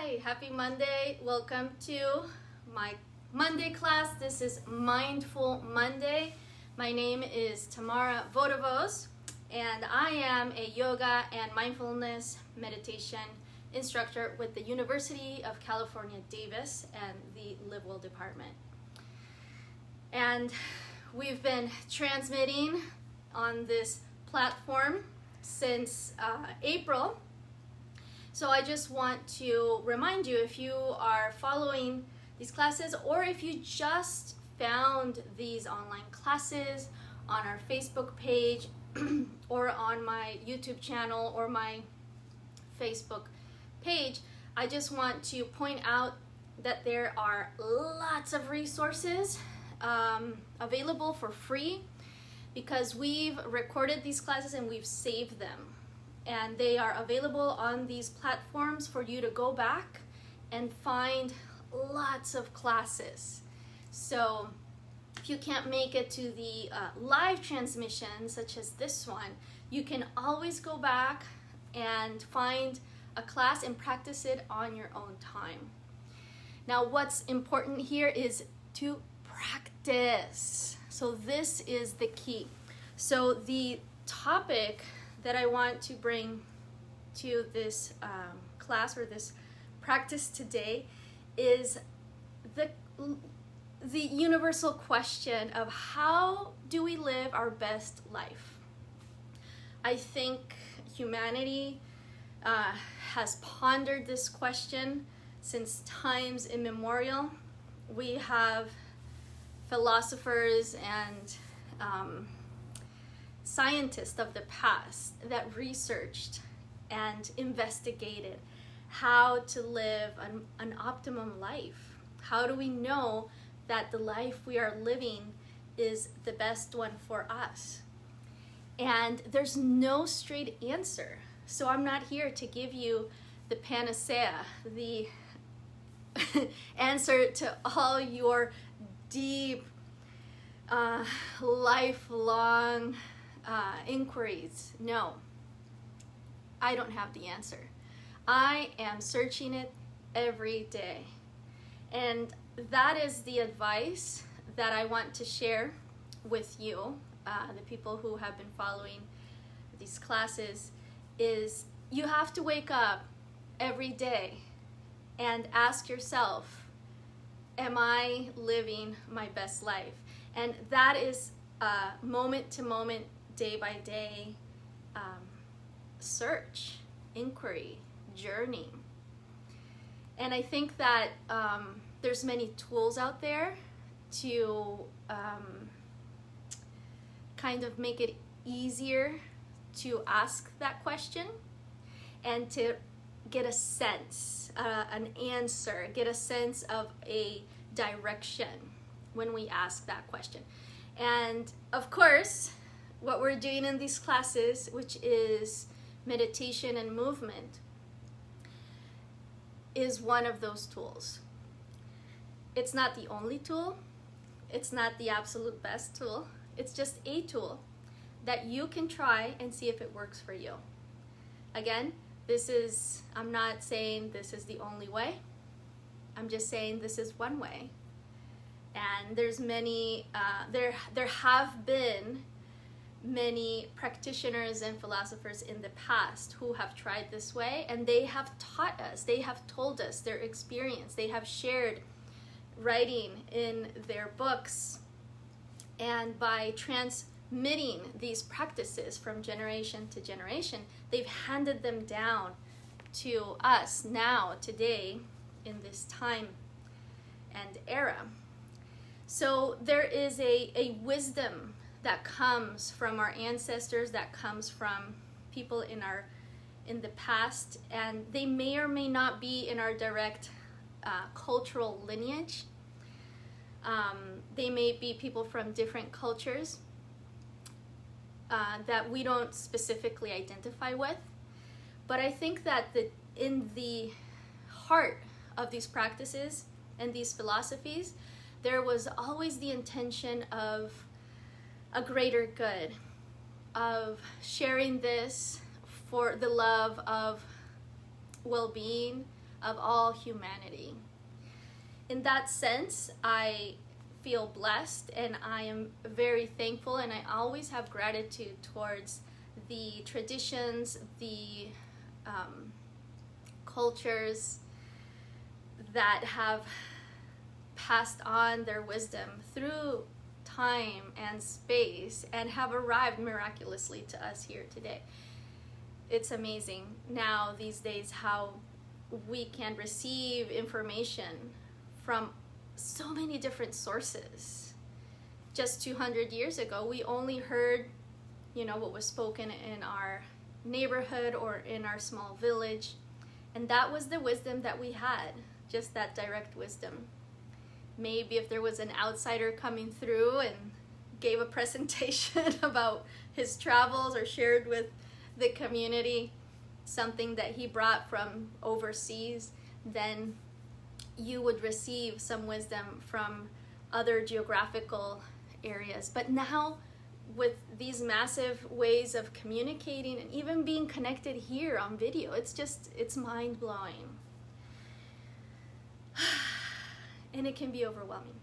Hi, happy Monday. Welcome to my Monday class. This is Mindful Monday. My name is Tamara Vodovoz, and I am a yoga and mindfulness meditation instructor with the University of California, Davis and the Live Well Department. And we've been transmitting on this platform since April. So I just want to remind you, if you are following these classes or if you just found these online classes on our Facebook page or on my YouTube channel or my Facebook page, I just want to point out that there are lots of resources available for free, because we've recorded these classes and we've saved them. And they are available on these platforms for you to go back and find lots of classes. So if you can't make it to the live transmission, such as this one, you can always go back and find a class and practice it on your own time. Now, what's important here is to practice. So this is the key. So the topic that I want to bring to this class or this practice today is the universal question of how do we live our best life? I think humanity has pondered this question since times immemorial. We have philosophers and scientists of the past that researched and investigated how to live an optimum life. How do we know that the life we are living is the best one for us? And there's no straight answer. So I'm not here to give you the panacea, the answer to all your deep, lifelong inquiries. No, I don't have the answer. I am searching it every day. And that is the advice that I want to share with you, the people who have been following these classes, is you have to wake up every day and ask yourself, am I living my best life? And that is moment to moment, day by day search, inquiry, journey. And I think that there's many tools out there to kind of make it easier to ask that question and to get a sense, an answer, get a sense of a direction when we ask that question. And of course, what we're doing in these classes, which is meditation and movement, is one of those tools. It's not the only tool. It's not the absolute best tool. It's just a tool that you can try and see if it works for you. Again, I'm not saying this is the only way. I'm just saying this is one way. And there's many, there have been many practitioners and philosophers in the past who have tried this way, and they have taught us, they have told us their experience, they have shared writing in their books, and by transmitting these practices from generation to generation, they've handed them down to us now, today, in this time and era. So there is a wisdom that comes from our ancestors, that comes from people in the past, and they may or may not be in our direct cultural lineage. They may be people from different cultures that we don't specifically identify with. But I think that in the heart of these practices and these philosophies, there was always the intention of a greater good, of sharing this for the love of well-being, of all humanity. In that sense, I feel blessed and I am very thankful, and I always have gratitude towards the traditions, the cultures that have passed on their wisdom through time and space and have arrived miraculously to us here today. It's amazing now these days how we can receive information from so many different sources. Just 200 years ago, we only heard, what was spoken in our neighborhood or in our small village, and that was the wisdom that we had, just that direct wisdom. Maybe if there was an outsider coming through and gave a presentation about his travels or shared with the community something that he brought from overseas, then you would receive some wisdom from other geographical areas. But now, with these massive ways of communicating and even being connected here on video, it's mind-blowing. And it can be overwhelming.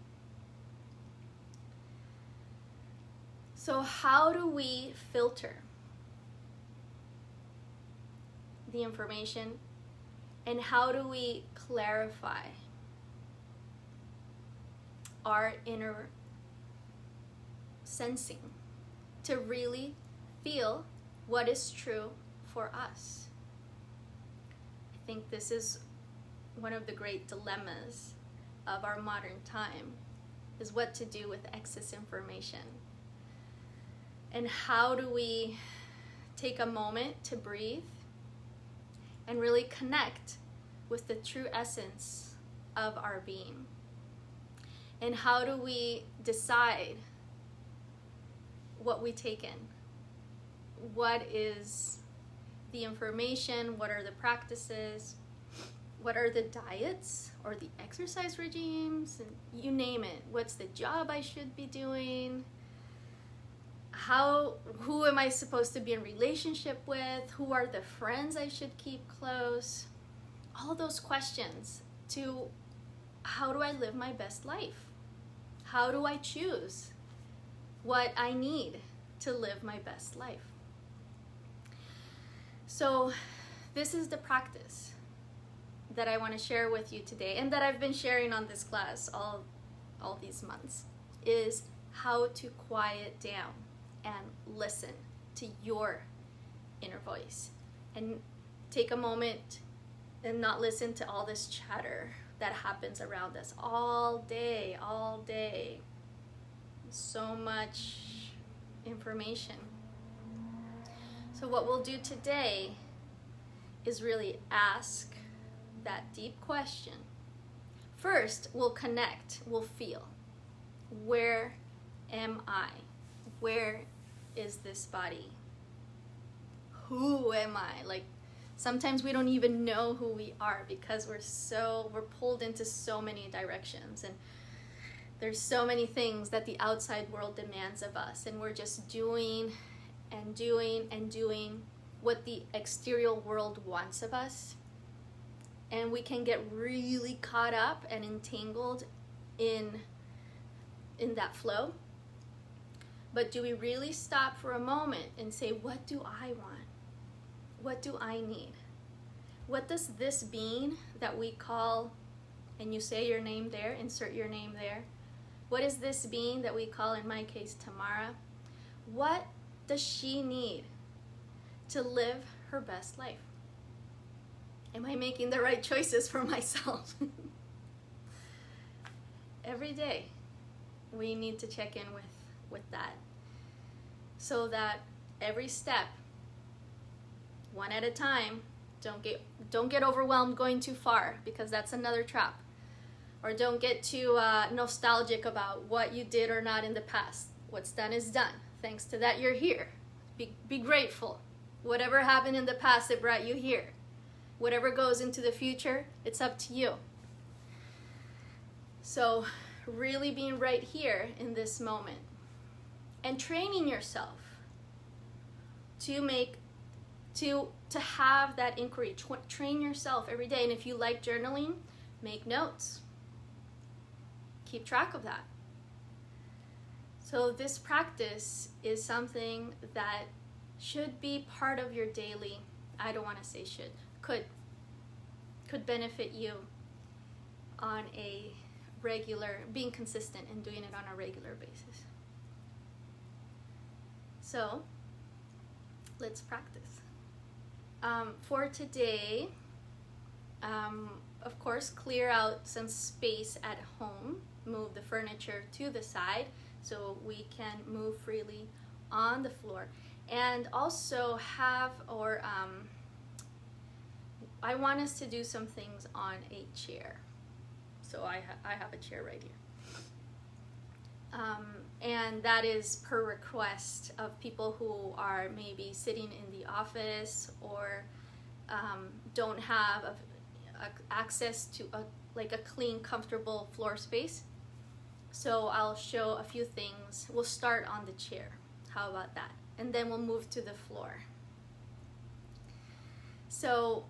So how do we filter the information, and how do we clarify our inner sensing to really feel what is true for us? I think this is one of the great dilemmas of our modern time, is what to do with excess information. And how do we take a moment to breathe and really connect with the true essence of our being? And how do we decide what we take in? What is the information? What are the practices? What are the diets or the exercise regimes? And you name it. What's the job I should be doing? Who am I supposed to be in relationship with? Who are the friends I should keep close? All those questions to how do I live my best life? How do I choose what I need to live my best life? So this is the practice that I want to share with you today, and that I've been sharing on this class all these months, is how to quiet down and listen to your inner voice, and take a moment and not listen to all this chatter that happens around us all day. So much information. So what we'll do today is really ask that deep question. First, we'll connect, we'll feel. Where am I? Where is this body? Who am I? Like, sometimes we don't even know who we are because we're pulled into so many directions, and there's so many things that the outside world demands of us, and we're just doing and doing and doing what the exterior world wants of us. And we can get really caught up and entangled in that flow. But do we really stop for a moment and say, what do I want? What do I need? What does this being that we call, and you say your name there, insert your name there. What is this being that we call, in my case, Tamara? What does she need to live her best life? Am I making the right choices for myself? Every day we need to check in with that, so that every step, one at a time, don't get overwhelmed going too far, because that's another trap. Or don't get too nostalgic about what you did or not in the past. What's done is done. Thanks to that, you're here. Be grateful. Whatever happened in the past, it brought you here. Whatever goes into the future, it's up to you. So really being right here in this moment and training yourself to to have that inquiry. Train yourself every day. And if you like journaling, make notes. Keep track of that. So this practice is something that should be part of your daily, I don't want to say should, could benefit you on a regular, being consistent and doing it on a regular basis. So let's practice. For today, of course, clear out some space at home. Move the furniture to the side so we can move freely on the floor. And also have, I want us to do some things on a chair. So I have a chair right here. And that is per request of people who are maybe sitting in the office or don't have access to a clean, comfortable floor space. So I'll show a few things. We'll start on the chair. How about that? And then we'll move to the floor. So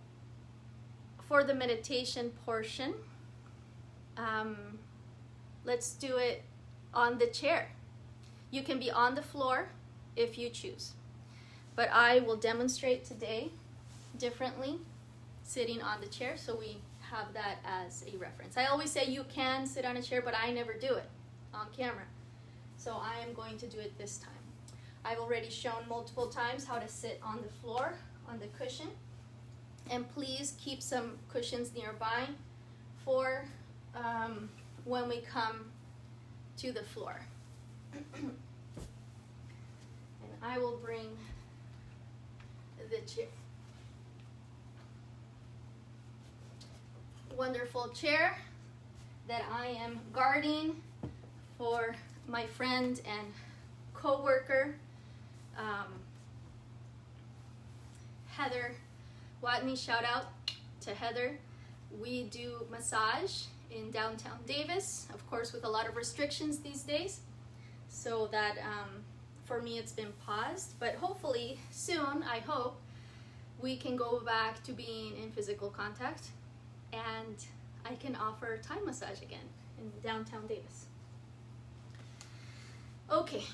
for the meditation portion, let's do it on the chair. You can be on the floor if you choose, but I will demonstrate today differently sitting on the chair, so we have that as a reference. I always say you can sit on a chair, but I never do it on camera, so I am going to do it this time. I've already shown multiple times how to sit on the floor, on the cushion, and please keep some cushions nearby for when we come to the floor. And I will bring the chair. Wonderful chair that I am guarding for my friend and co-worker, Heather Watney. Shout out to Heather. We do massage in downtown Davis, of course with a lot of restrictions these days, so that for me it's been paused, but hopefully soon, I hope, we can go back to being in physical contact and I can offer Thai massage again in downtown Davis. Okay,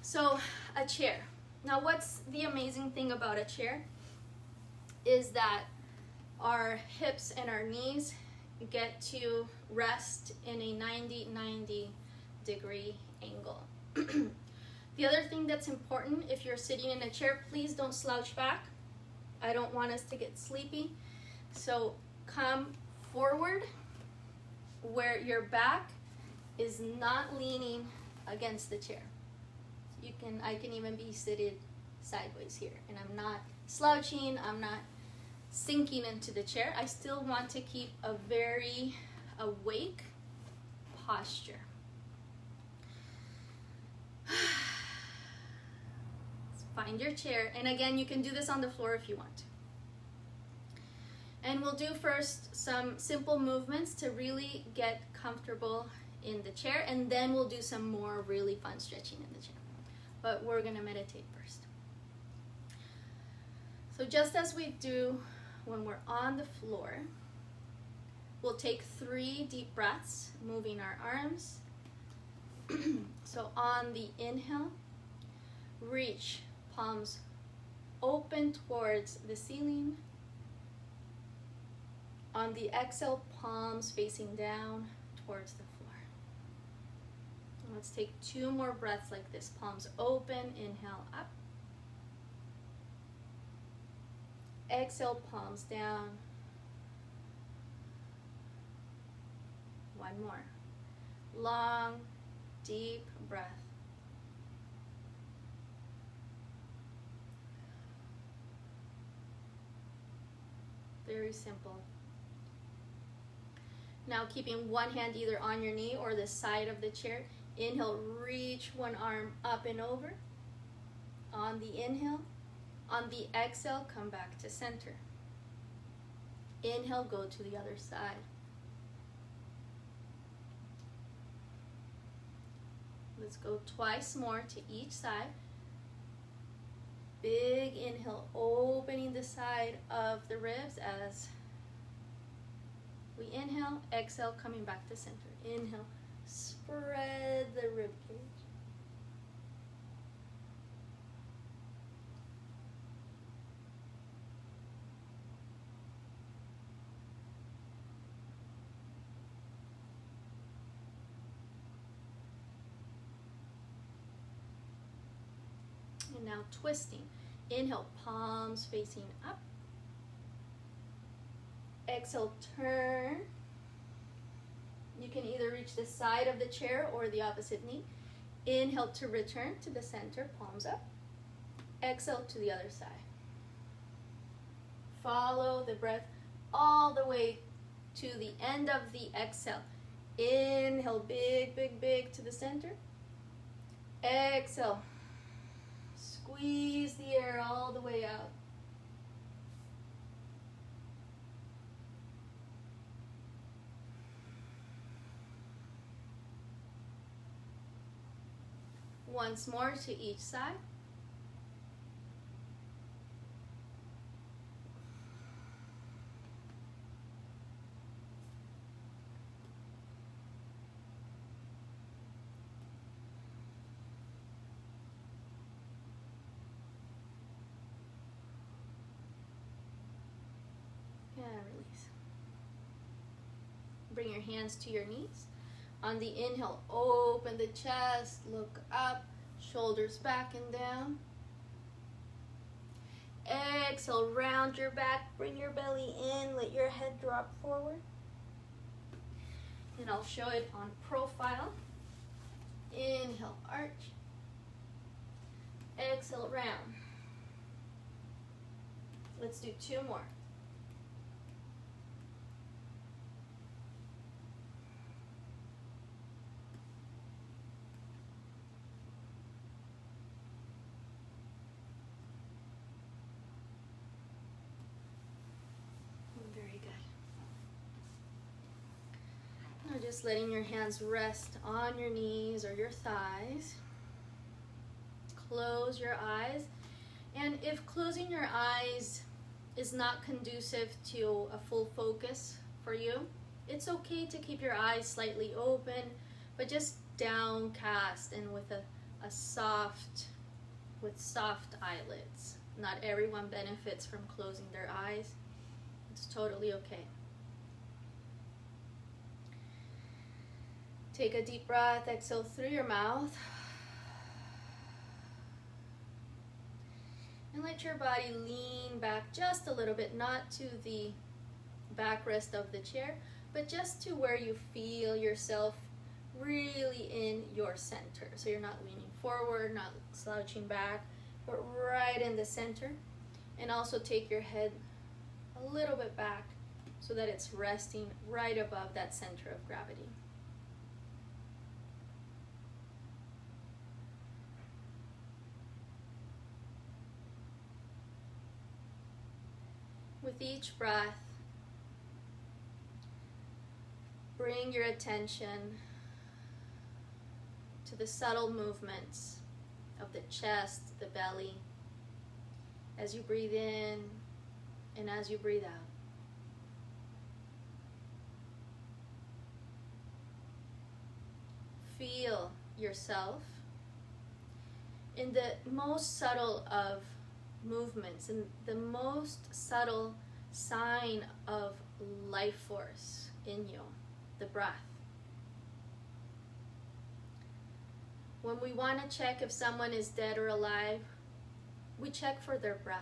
so a chair. Now what's the amazing thing about a chair is that our hips and our knees get to rest in a 90 degree angle. The other thing that's important, if you're sitting in a chair, please don't slouch back. I don't want us to get sleepy. So come forward where your back is not leaning against the chair. I can even be seated sideways here, and I'm not slouching, I'm not sinking into the chair. I still want to keep a very awake posture. Find your chair, and again, you can do this on the floor if you want. And we'll do first some simple movements to really get comfortable in the chair, and then we'll do some more really fun stretching in the chair. But we're gonna meditate first. So just as we do when we're on the floor, we'll take 3 deep breaths, moving our arms. So on the inhale, reach palms open towards the ceiling. On the exhale, palms facing down towards the floor. Let's take 2 more breaths like this. Palms open, inhale up. Exhale, palms down. 1 more. Long, deep breath. Very simple. Now keeping one hand either on your knee or the side of the chair. Inhale, reach one arm up and over. On the inhale. On the exhale, come back to center. Inhale, go to the other side. Let's go twice more to each side. big inhale, opening the side of the ribs as we inhale, exhale, coming back to center. Inhale, spread the rib cage. And now twisting. Inhale, palms facing up. Exhale, turn. You can either reach the side of the chair or the opposite knee. Inhale to return to the center, palms up. Exhale to the other side. Follow the breath all the way to the end of the exhale. Inhale, big, big, big to the center. Exhale. Squeeze the air all the way out. Once more to each side. And release. Bring your hands to your knees. On the inhale, open the chest, look up, shoulders back and down. Exhale, round your back, bring your belly in, let your head drop forward. And I'll show it on profile. Inhale, arch. Exhale, round. Let's do two more. Just letting your hands rest on your knees or your thighs. Close your eyes. And if closing your eyes is not conducive to a full focus for you, it's okay to keep your eyes slightly open, but just downcast and with soft eyelids. Not everyone benefits from closing their eyes. It's totally okay. Take a deep breath, exhale through your mouth. And let your body lean back just a little bit, not to the backrest of the chair, but just to where you feel yourself really in your center. So you're not leaning forward, not slouching back, but right in the center. And also take your head a little bit back so that it's resting right above that center of gravity. With each breath, bring your attention to the subtle movements of the chest, the belly, as you breathe in and as you breathe out. Feel yourself in the most subtle of movements and the most subtle sign of life force in you, the breath. When we want to check if someone is dead or alive, we check for their breath.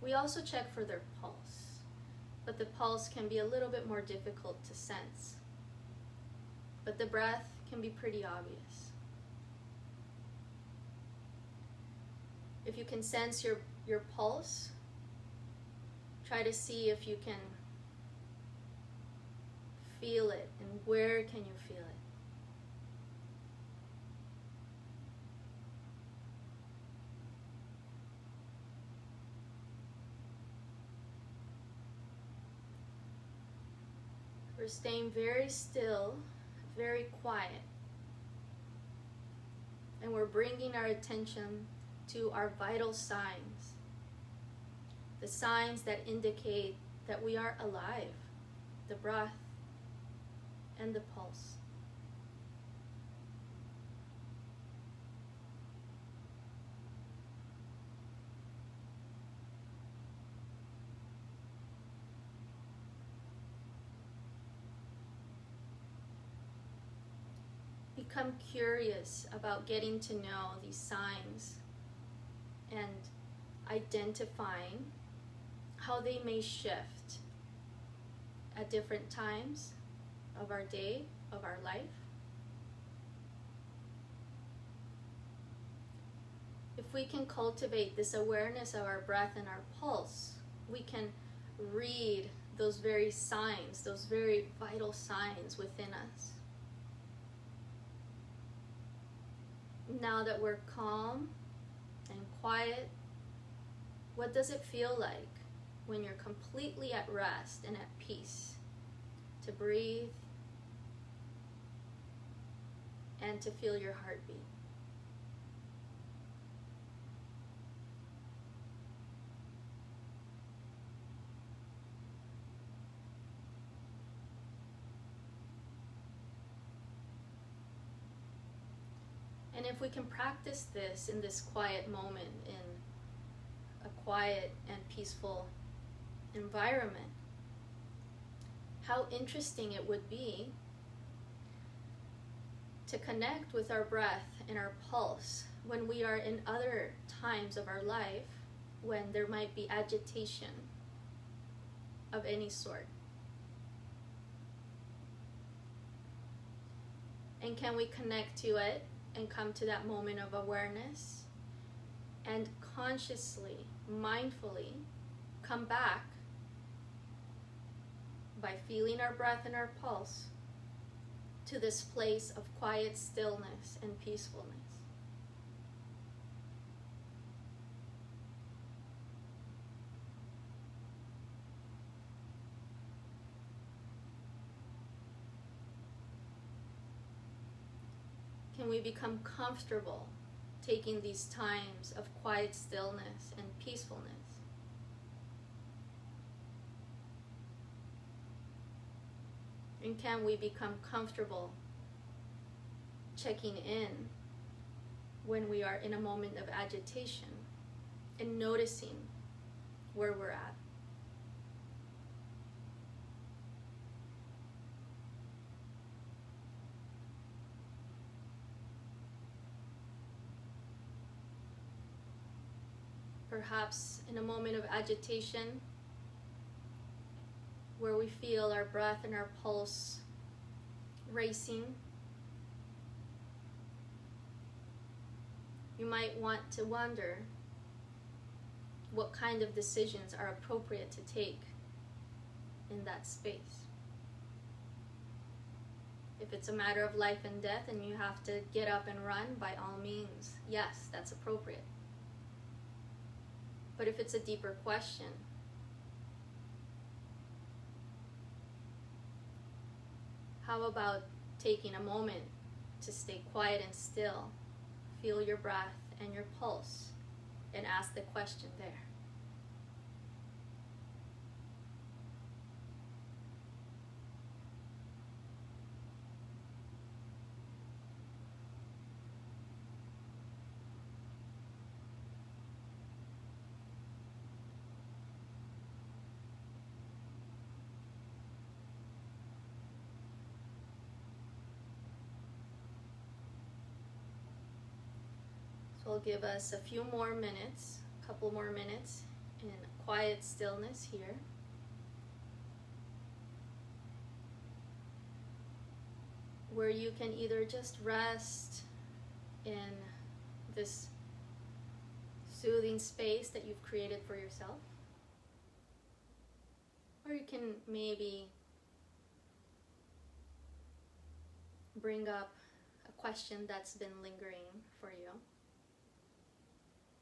We also check for their pulse, but the pulse can be a little bit more difficult to sense. But the breath can be pretty obvious. If you can sense your pulse, try to see if you can feel it, and where can you feel it. We're staying very still, very quiet, and we're bringing our attention to our vital signs, the signs that indicate that we are alive, the breath and the pulse. Become curious about getting to know these signs and identifying how they may shift at different times of our day, of our life. If we can cultivate this awareness of our breath and our pulse, we can read those very signs, those very vital signs within us. Now that we're calm and quiet, what does it feel like when you're completely at rest and at peace to breathe and to feel your heartbeat? And if we can practice this in this quiet moment, in a quiet and peaceful environment, how interesting it would be to connect with our breath and our pulse when we are in other times of our life when there might be agitation of any sort. And can we connect to it and come to that moment of awareness and consciously, mindfully come back by feeling our breath and our pulse to this place of quiet stillness and peacefulness. Can we become comfortable taking these times of quiet stillness and peacefulness? And can we become comfortable checking in when we are in a moment of agitation and noticing where we're at? Perhaps in a moment of agitation where we feel our breath and our pulse racing, you might want to wonder what kind of decisions are appropriate to take in that space. If it's a matter of life and death and you have to get up and run, by all means, yes, that's appropriate. But if it's a deeper question, how about taking a moment to stay quiet and still, feel your breath and your pulse, and ask the question there? So I'll give us a few more minutes, a couple more minutes in quiet stillness here. Where you can either just rest in this soothing space that you've created for yourself, or you can maybe bring up a question that's been lingering for you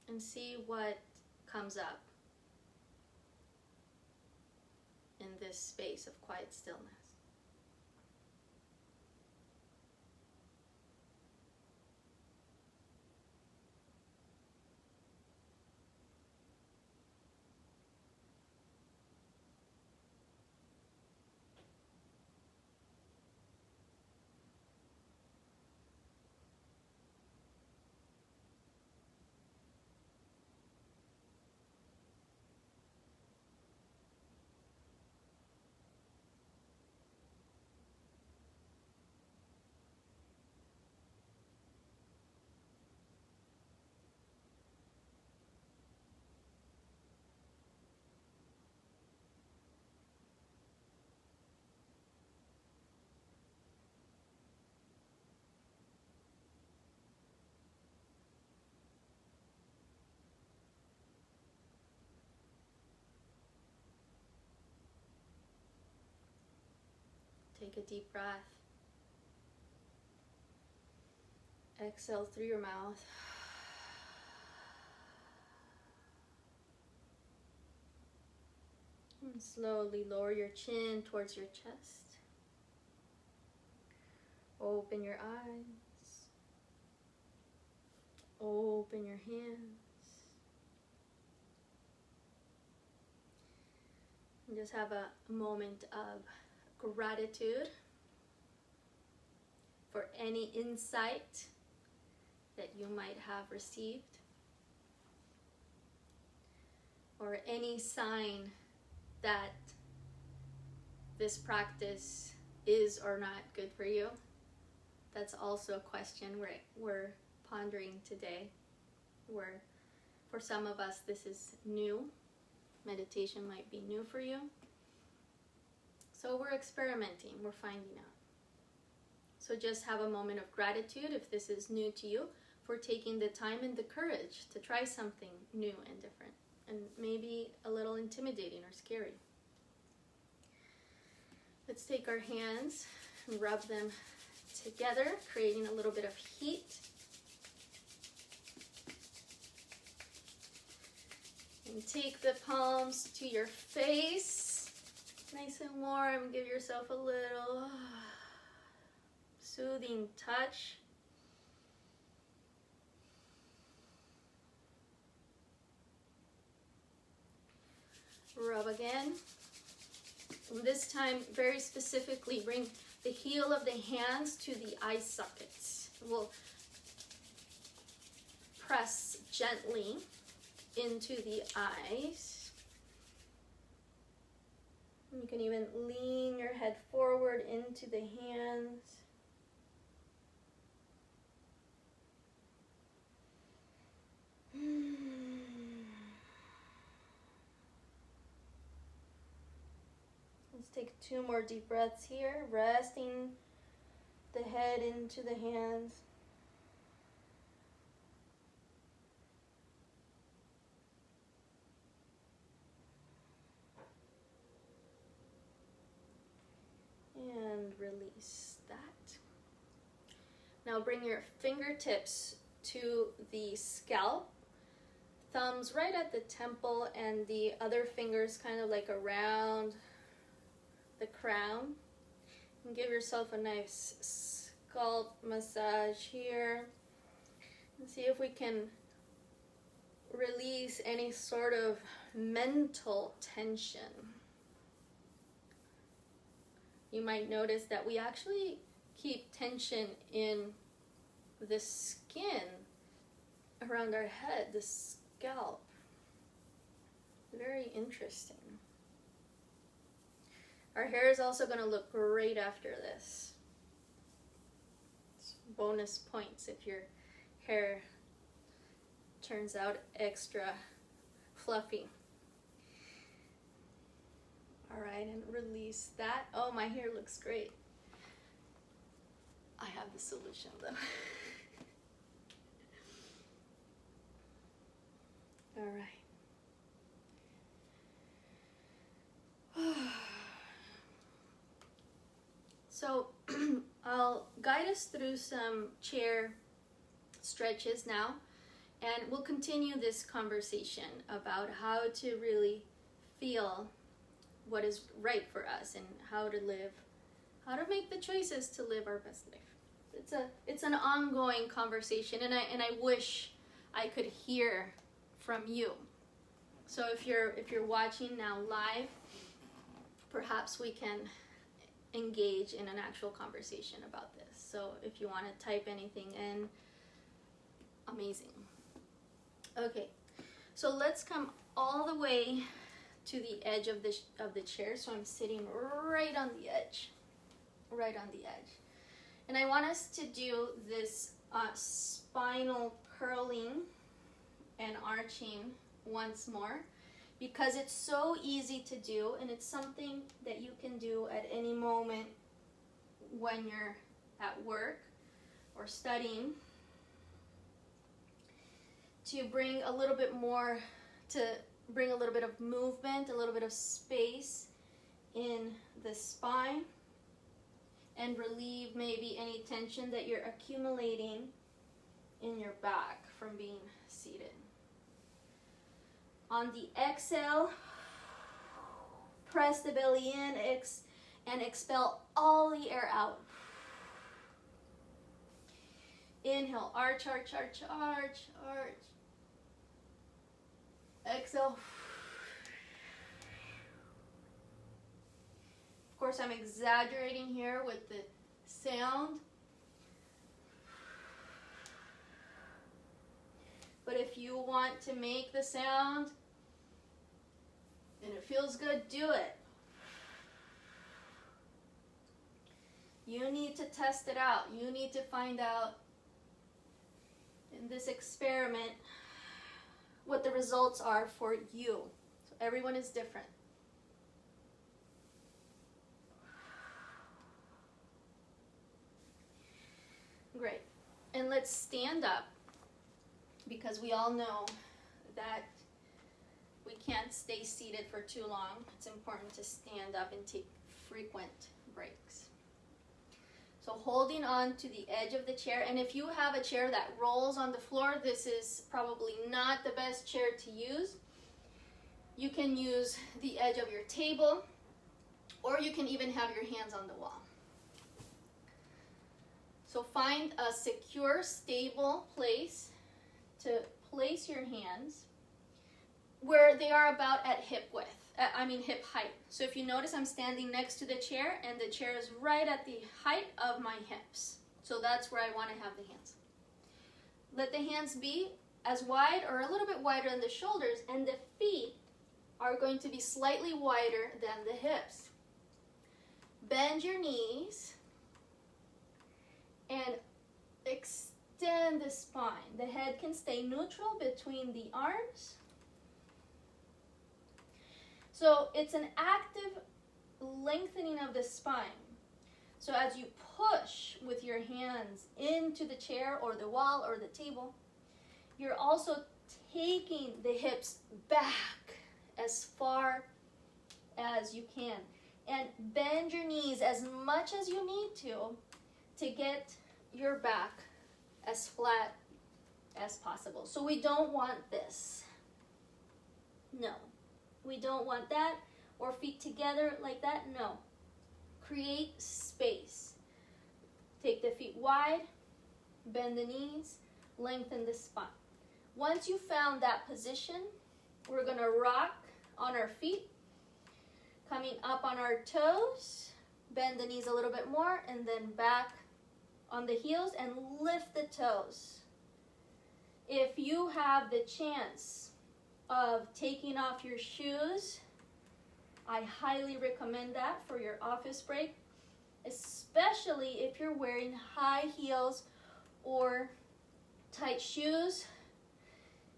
and see what comes up in this space of quiet stillness. Take a deep breath. Exhale through your mouth. And slowly lower your chin towards your chest. Open your eyes. Open your hands. And just have a moment of gratitude for any insight that you might have received, or any sign that this practice is or not good for you. That's also a question we're pondering today. For some of us, this is new. Meditation might be new for you. So we're experimenting, we're finding out. So just have a moment of gratitude if this is new to you, for taking the time and the courage to try something new and different, and maybe a little intimidating or scary. Let's take our hands and rub them together, creating a little bit of heat. And take the palms to your face, nice and warm. Give yourself a little soothing touch. Rub again. And this time, very specifically, bring the heel of the hands to the eye sockets. We'll press gently into the eyes. You can even lean your head forward into the hands. Let's take 2 more deep breaths here, resting the head into the hands. And release that. Now bring your fingertips to the scalp, thumbs right at the temple, and the other fingers kind of like around the crown. And give yourself a nice scalp massage here. And see if we can release any sort of mental tension. You might notice that we actually keep tension in the skin around our head, the scalp. Very interesting. Our hair is also going to look great after this. It's bonus points if your hair turns out extra fluffy. All right, and release that. Oh, my hair looks great. I have the solution though. All right. So I'll guide us through some chair stretches now, and we'll continue this conversation about how to really feel what is right for us and how to live, how to make the choices to live our best life. It's an ongoing conversation, and I wish I could hear from you. So if you're watching now live, perhaps we can engage in an actual conversation about this. So if you want to type anything in, amazing. Okay, so let's come all the way to the edge of the chair. So I'm sitting right on the edge. And I want us to do this spinal curling and arching once more, because it's so easy to do, and it's something that you can do at any moment when you're at work or studying, to bring a little bit more, to bring a little bit of movement, a little bit of space in the spine. and relieve maybe any tension that you're accumulating in your back from being seated. On the exhale, press the belly in and expel all the air out. Inhale, arch, arch, arch, arch, arch. Exhale. Of course, I'm exaggerating here with the sound. But if you want to make the sound and it feels good, do it. You need to test it out. You need to find out in this experiment what the results are for you. So everyone is different. Great. And let's stand up, because we all know that we can't stay seated for too long. It's important to stand up and take frequent breaks. So holding on to the edge of the chair, and if you have a chair that rolls on the floor, this is probably not the best chair to use. You can use the edge of your table, or you can even have your hands on the wall. So find a secure, stable place to place your hands where they are about at hip height. So if you notice, I'm standing next to the chair, and the chair is right at the height of my hips. So that's where I want to have the hands. Let the hands be as wide or a little bit wider than the shoulders, and the feet are going to be slightly wider than the hips. Bend your knees and extend the spine. The head can stay neutral between the arms. So it's an active lengthening of the spine. So as you push with your hands into the chair or the wall or the table, you're also taking the hips back as far as you can. And bend your knees as much as you need to get your back as flat as possible. So we don't want this. No. We don't want that, or feet together like that. No. Create space. Take the feet wide, bend the knees, lengthen the spine. Once you found that position, we're going to rock on our feet, coming up on our toes, bend the knees a little bit more, and then back on the heels and lift the toes. If you have the chance of taking off your shoes, I highly recommend that for your office break, especially if you're wearing high heels or tight shoes.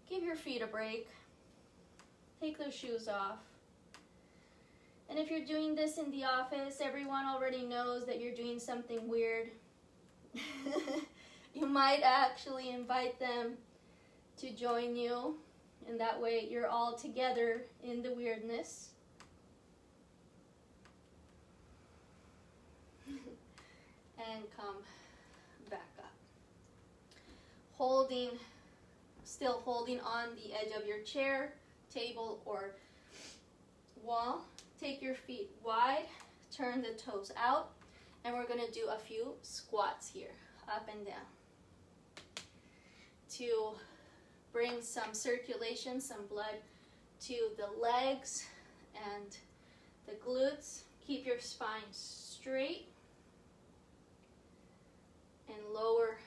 Give your feet a break. Take those shoes off. And if you're doing this in the office, everyone already knows that you're doing something weird. You might actually invite them to join you, and that way you're all together in the weirdness. And come back up. Still holding on the edge of your chair, table, or wall. Take your feet wide, turn the toes out, and we're going to do a few squats here, up and down, to bring some circulation, some blood to the legs and the glutes. Keep your spine straight and lower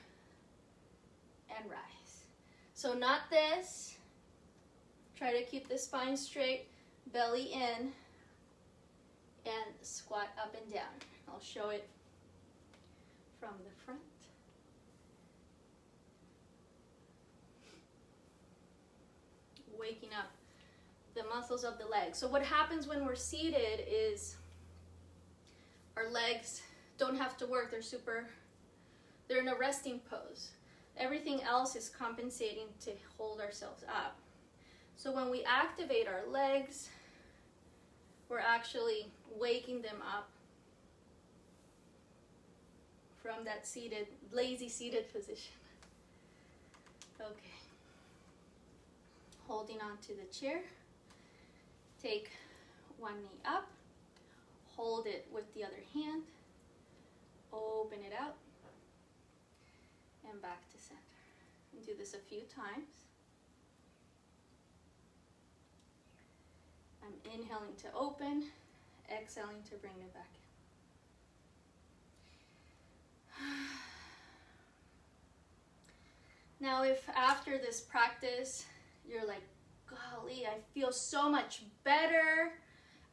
and rise. So not this. Try to keep the spine straight, belly in, and squat up and down. I'll show it from the front. Waking up the muscles of the legs. So what happens when we're seated is our legs don't have to work. They're in a resting pose. Everything else is compensating to hold ourselves up. So when we activate our legs, we're actually waking them up from that lazy seated position. Okay. Holding on to the chair. Take one knee up. Hold it with the other hand. Open it out. And back to center. And do this a few times. I'm inhaling to open, exhaling to bring it back in. Now, if after this practice, you're like, golly, I feel so much better.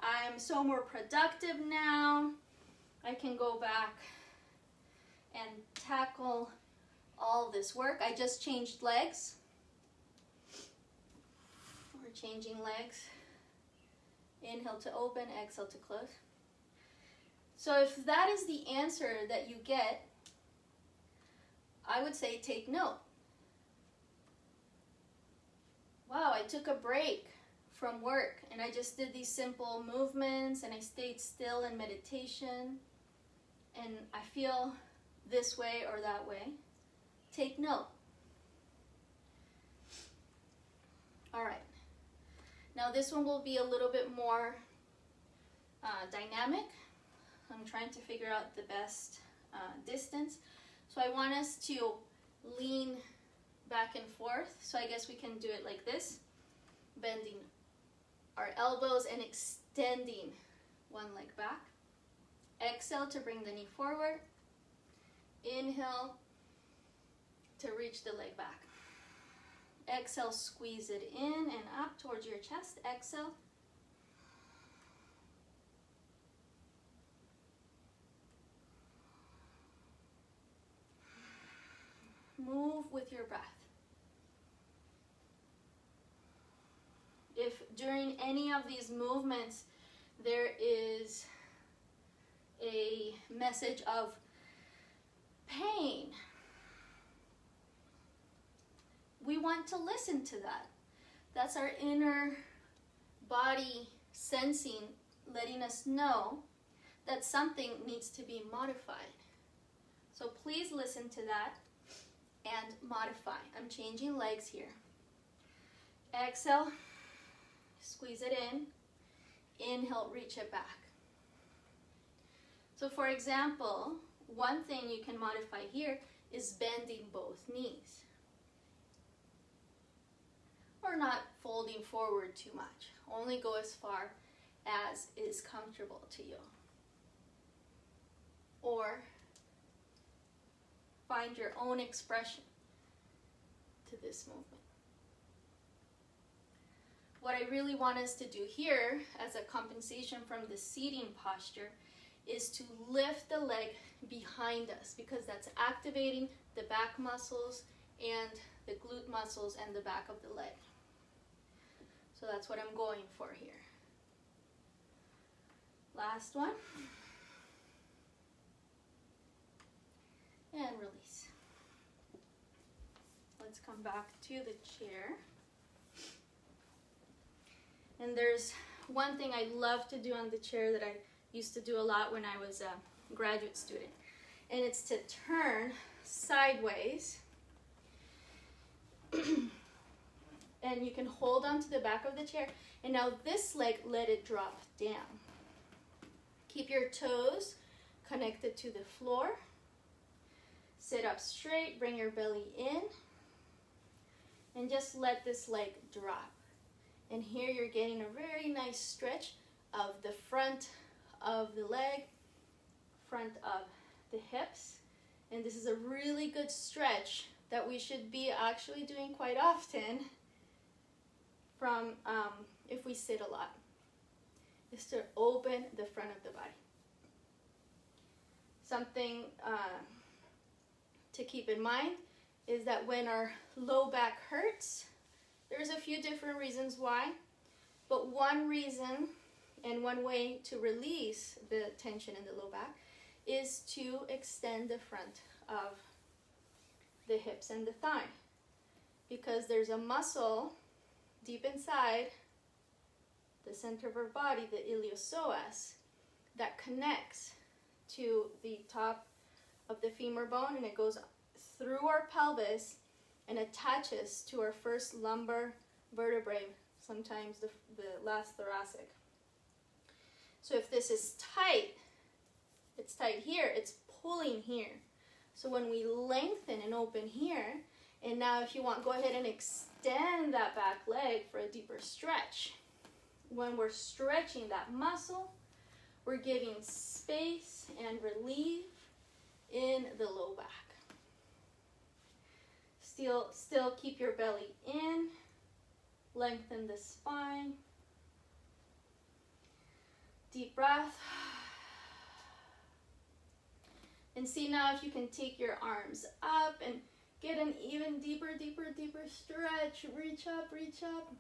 I'm so more productive now. I can go back and tackle all this work. I just changed legs. We're changing legs. Inhale to open, exhale to close. So if that is the answer that you get, I would say take note. Wow, I took a break from work and I just did these simple movements and I stayed still in meditation and I feel this way or that way. Take note. All right. Now this one will be a little bit more dynamic. I'm trying to figure out the best distance. So I want us to lean back and forth. So I guess we can do it like this, bending our elbows and extending one leg back. Exhale to bring the knee forward. Inhale to reach the leg back. Exhale, squeeze it in and up towards your chest. Exhale. Move with your breath. If during any of these movements there is a message of pain, we want to listen to that. That's our inner body sensing, letting us know that something needs to be modified. So please listen to that and modify. I'm changing legs here. Exhale, squeeze it in. Inhale, reach it back. So for example, one thing you can modify here is bending both knees. Or not folding forward too much. Only go as far as is comfortable to you. Or find your own expression to this movement. What I really want us to do here as a compensation from the seating posture is to lift the leg behind us because that's activating the back muscles and the glute muscles and the back of the leg. So that's what I'm going for here. Last one. And release. Let's come back to the chair. And there's one thing I love to do on the chair that I used to do a lot when I was a graduate student. And it's to turn sideways. And you can hold on to the back of the chair. And now this leg, let it drop down. Keep your toes connected to the floor. Sit up straight, bring your belly in. And just let this leg drop. And here you're getting a very nice stretch of the front of the leg, front of the hips. And this is a really good stretch that we should be actually doing quite often from if we sit a lot, is to open the front of the body. Something to keep in mind is that when our low back hurts, there's a few different reasons why, but one reason and one way to release the tension in the low back is to extend the front of the hips and the thigh, because there's a muscle deep inside the center of our body, the iliopsoas, that connects to the top of the femur bone, and it goes through our pelvis and attaches to our first lumbar vertebrae, sometimes the last thoracic. So if this is tight, it's tight here, it's pulling here. So when we lengthen and open here, and now if you want, go ahead and extend that back leg for a deeper stretch. When we're stretching that muscle, we're giving space and relief in the low back. Still keep your belly in, lengthen the spine. Deep breath. And see now if you can take your arms up and get an even deeper stretch. Reach up, reach up.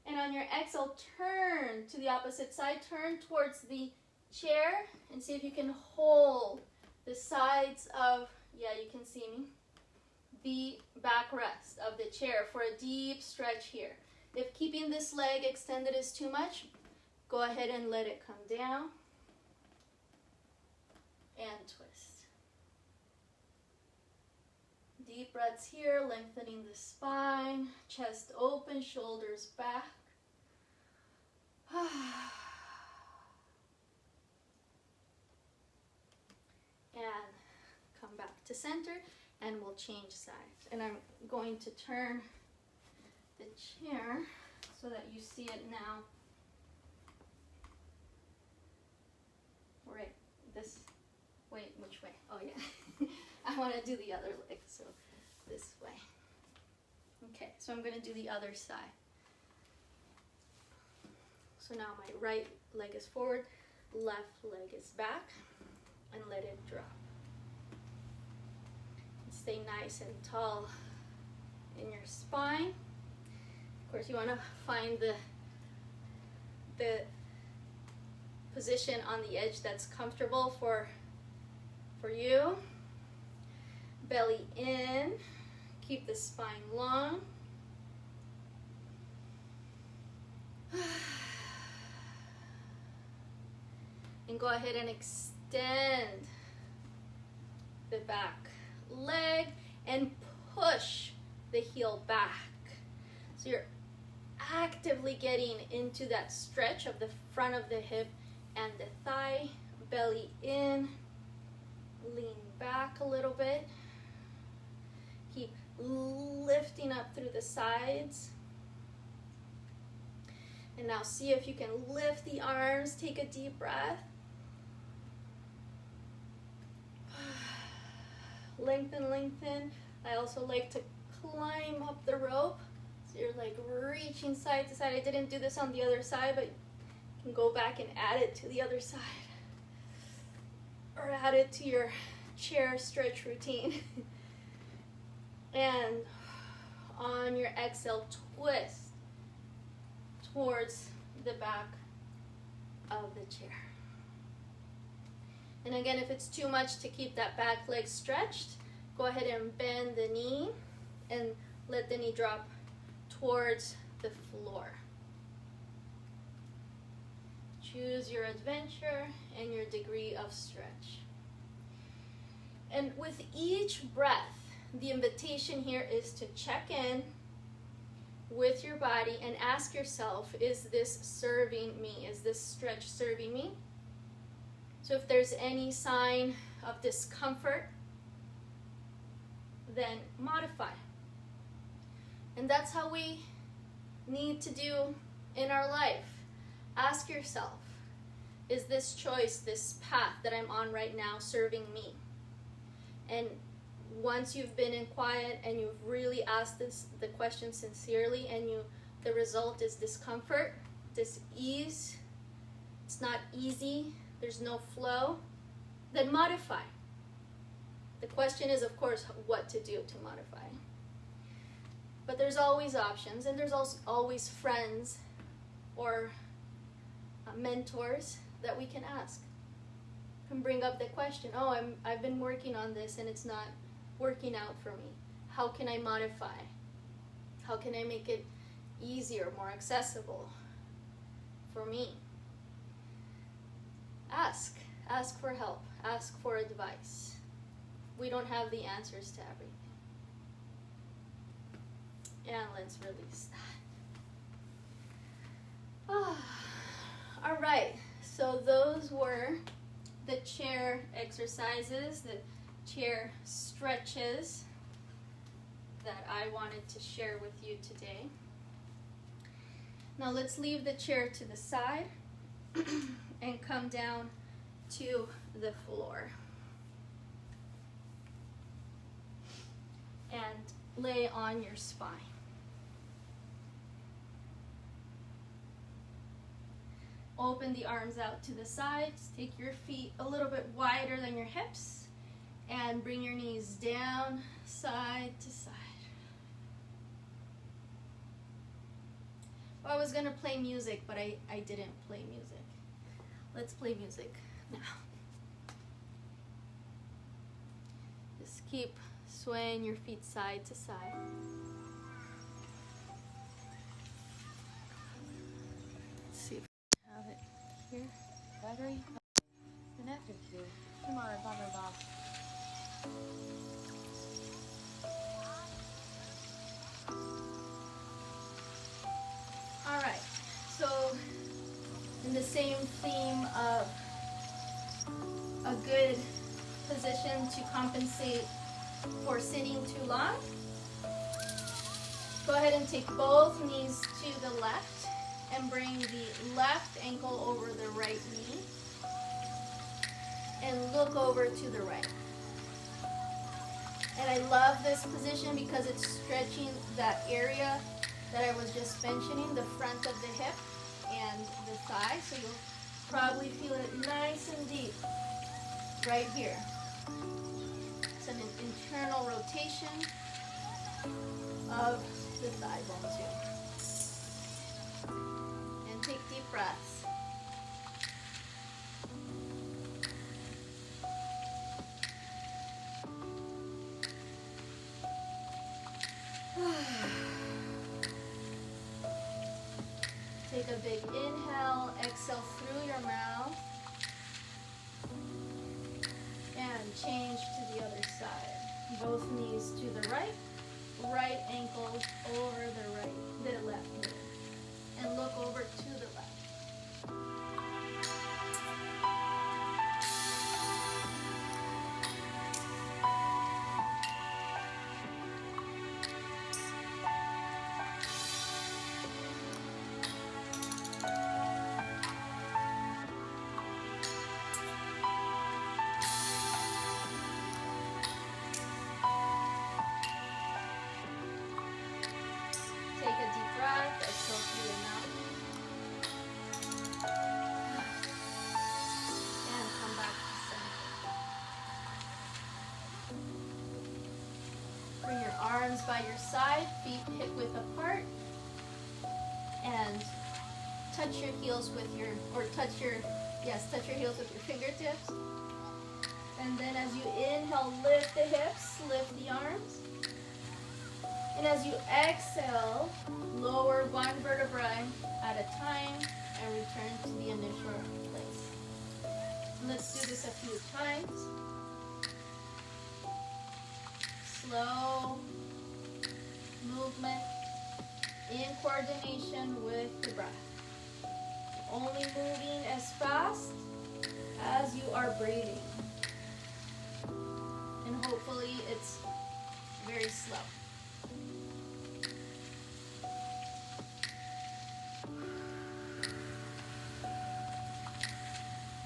And on your exhale, turn to the opposite side. Turn towards the chair and see if you can hold the sides of, yeah, you can see me, the backrest of the chair for a deep stretch here. If keeping this leg extended is too much, go ahead and let it come down and twist. Deep breaths here, lengthening the spine, chest open, shoulders back. And come back to center, and we'll change sides. And I'm going to turn the chair so that you see it now. Right, this, wait, which way? Oh yeah, I want to do the other leg, so this way. Okay, so I'm going to do the other side. So now my right leg is forward, left leg is back, and let it drop. Stay nice and tall in your spine. Of course, you want to find the position on the edge that's comfortable for you. Belly in, keep the spine long. And go ahead and extend the back leg and push the heel back. So you're actively getting into that stretch of the front of the hip and the thigh. Belly in, lean back a little bit. Keep lifting up through the sides. And now see if you can lift the arms. Take a deep breath. Lengthen, lengthen. I also like to climb up the rope. So you're like reaching side to side. I didn't do this on the other side, but you can go back and add it to the other side. Or add it to your chair stretch routine. And on your exhale, twist towards the back of the chair. And again, if it's too much to keep that back leg stretched, go ahead and bend the knee and let the knee drop towards the floor. Choose your adventure and your degree of stretch. And with each breath, the invitation here is to check in with your body and ask yourself, is this serving me? Is this stretch serving me? So if there's any sign of discomfort, then modify. And that's how we need to do in our life. Ask yourself, is this choice, this path that I'm on right now serving me? And once you've been in quiet and you've really asked the question sincerely, and the result is discomfort, dis-ease, it's not easy, there's no flow, then modify. The question is, of course, what to do to modify. But there's always options, and there's also always friends or mentors that we can ask. Can bring up the question, oh, I've been working on this and it's not working out for me. How can I modify? How can I make it easier, more accessible for me? Ask Ask for help. Ask for advice. We don't have the answers to everything. And let's release that. All right, so those were the chair exercises, the chair stretches that I wanted to share with you today. Now let's leave the chair to the side and come down to the floor. And lay on your spine. Open the arms out to the sides. Take your feet a little bit wider than your hips and bring your knees down side to side. Well, I was gonna play music, but I didn't play music. Let's play music now. Just keep swaying your feet side to side. Let's see if we have it here. Battery connected to Tamara Vodovoz. All right, so in the same theme of a good position to compensate for sitting too long, go ahead and take both knees to the left and bring the left ankle over the right knee and look over to the right. And I love this position because it's stretching that area that I was just mentioning, the front of the hip and the thigh. So you'll probably feel it nice and deep right here. It's an internal rotation of the thigh bone too. And take deep breaths. Take a big inhale, exhale through your mouth, and change to the other side. Both knees to the right, right ankle over the left knee, and look over to the left. Take a deep breath, exhale through your mouth. And come back to center. Bring your arms by your side, feet hip width apart. And touch your heels with your, touch your heels with your fingertips. And then as you inhale, lift the hips, lift the arms. And as you exhale, lower one vertebrae at a time and return to the initial place. And let's do this a few times. Slow movement in coordination with the breath. Only moving as fast as you are breathing. And hopefully it's very slow.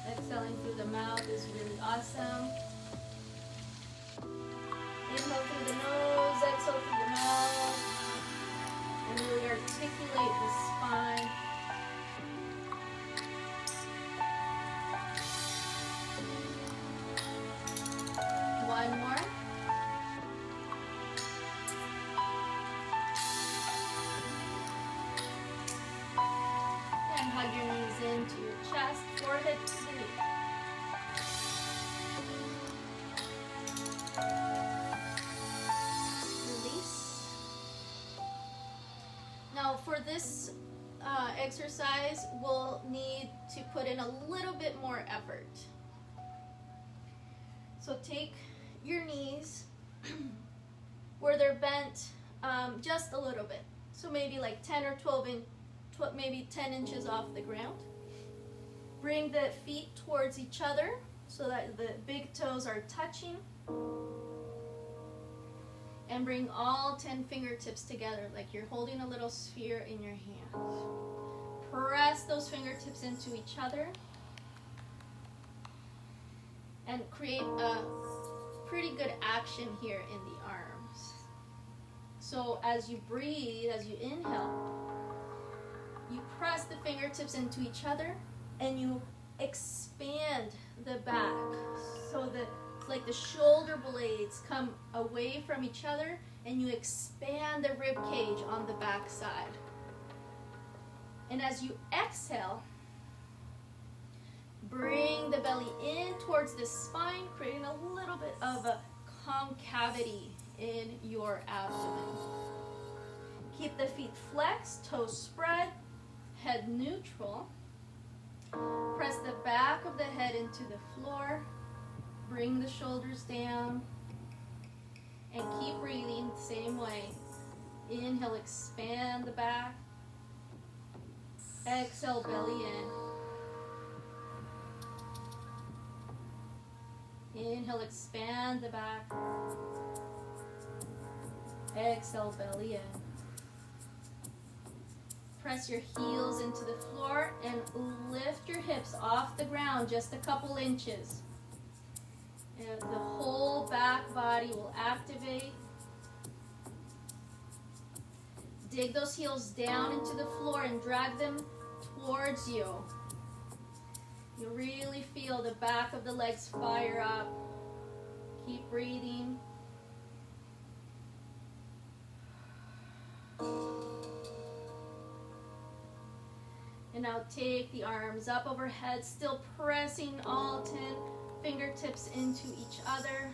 Exhaling through the mouth is really awesome. Inhale through the nose, exhale through the mouth. And really articulate the spine. One more. And hug your knees into your chest, forehead to the knee. Release. Now for this exercise, we'll need to put in a little bit more effort. So take your knees where they're bent just a little bit. So maybe like 10 or 12 maybe 10 inches off the ground. Bring the feet towards each other so that the big toes are touching. And bring all 10 fingertips together like you're holding a little sphere in your hand. Press those fingertips into each other and create a pretty good action here in the arms. So as you breathe, as you inhale, you press the fingertips into each other and you expand the back so that it's like the shoulder blades come away from each other and you expand the rib cage on the back side. And as you exhale, bring the belly in towards the spine, creating a little bit of a concavity in your abdomen. Keep the feet flexed, toes spread, head neutral. Press the back of the head into the floor. Bring the shoulders down. And keep breathing the same way. Inhale, expand the back. Exhale, belly in. Inhale, expand the back. Exhale, belly in. Press your heels into the floor and lift your hips off the ground just a couple inches. And the whole back body will activate. Dig those heels down into the floor and drag them towards you. You really feel the back of the legs fire up. Keep breathing. And now take the arms up overhead, still pressing all 10 fingertips into each other.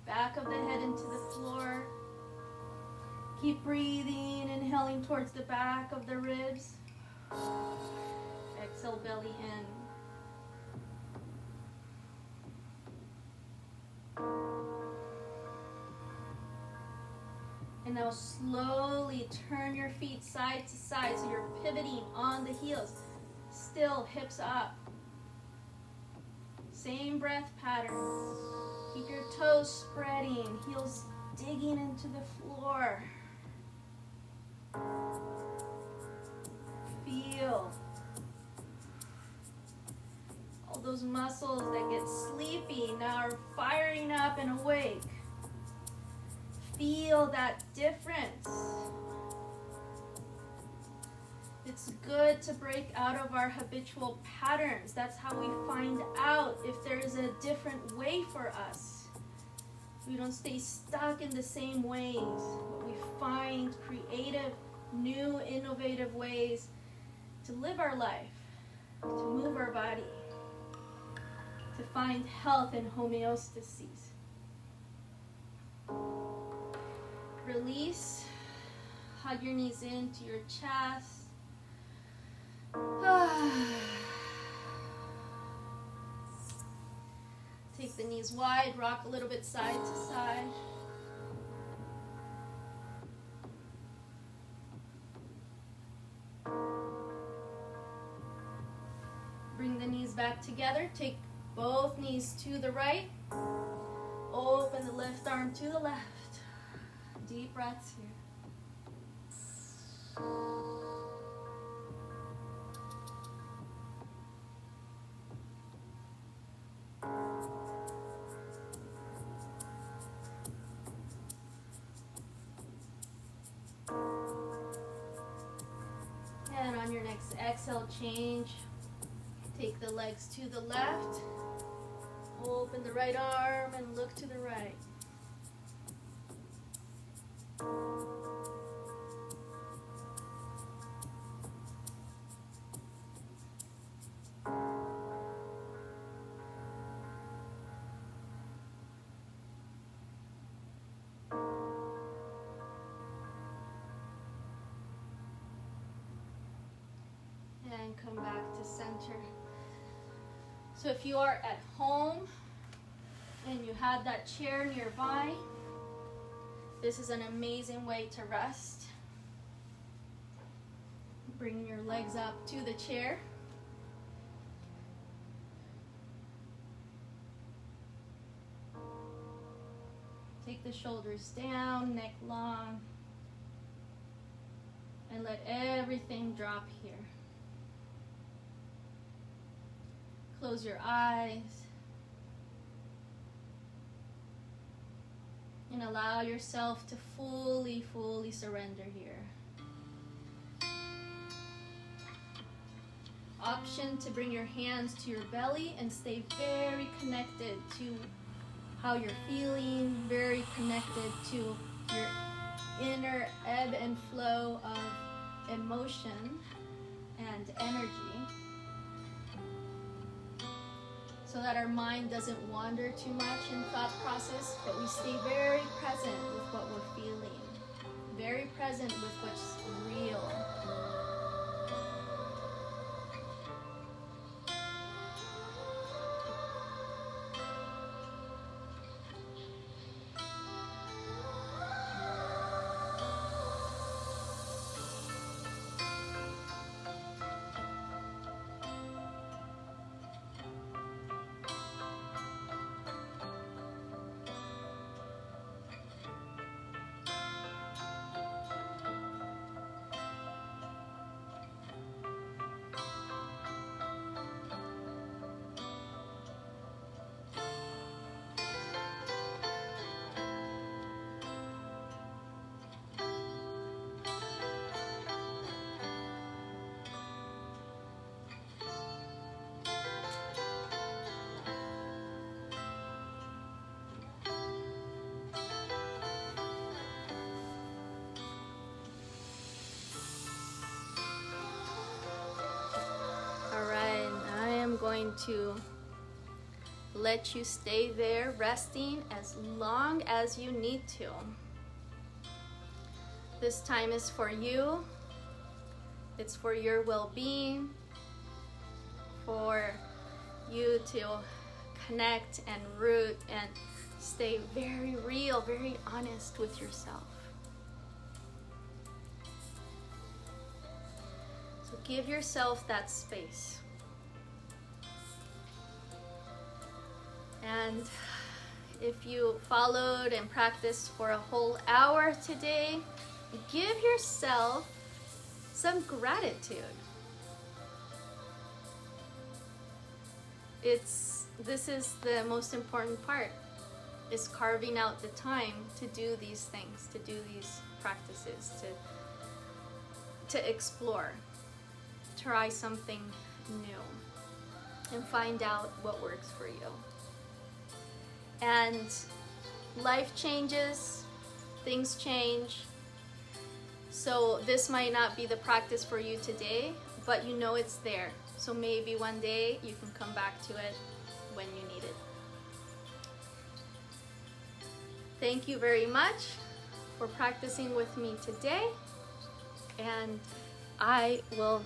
Back of the head into the floor. Keep breathing, inhaling towards the back of the ribs. Exhale, belly in. And now slowly turn your feet side to side so you're pivoting on the heels. Still hips up. Same breath pattern. Keep your toes spreading, heels digging into the floor. Feel all those muscles that get sleepy now are firing up and awake. Feel that difference. It's good to break out of our habitual patterns. That's how we find out if there is a different way for us. We don't stay stuck in the same ways, but we find creative, new, innovative ways to live our life, to move our body, to find health and homeostasis. Release. Hug your knees into your chest. Take the knees wide, rock a little bit side to side. Bring the knees back together. Take both knees to the right. Open the left arm to the left. Deep breaths here. And on your next exhale, change. Take the legs to the left. Open the right arm and look to the right. And come back to center. So if you are at home and you had that chair nearby, this is an amazing way to rest. Bring your legs up to the chair. Take the shoulders down, neck long, and let everything drop here. Close your eyes and allow yourself to fully surrender here. Option to bring your hands to your belly and stay very connected to how you're feeling, very connected to your inner ebb and flow of emotion and energy, so that our mind doesn't wander too much in thought process, but we stay very present with what we're feeling, very present with what's real. Going to let you stay there resting as long as you need to. This time is for you. It's for your well-being, for you to connect and root and stay very real, very honest with yourself. So give yourself that space. And if you followed and practiced for a whole hour today, give yourself some gratitude. This is the most important part, is carving out the time to do these things, to do these practices, to explore, try something new, and find out what works for you. And life changes, things change. So this might not be the practice for you today, but you know it's there. So maybe one day you can come back to it when you need it. Thank you very much for practicing with me today. And I will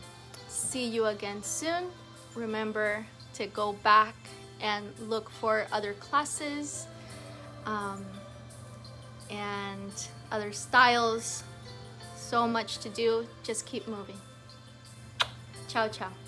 see you again soon. Remember to go back and look for other classes and other styles. So much to do. Just keep moving. Ciao, ciao.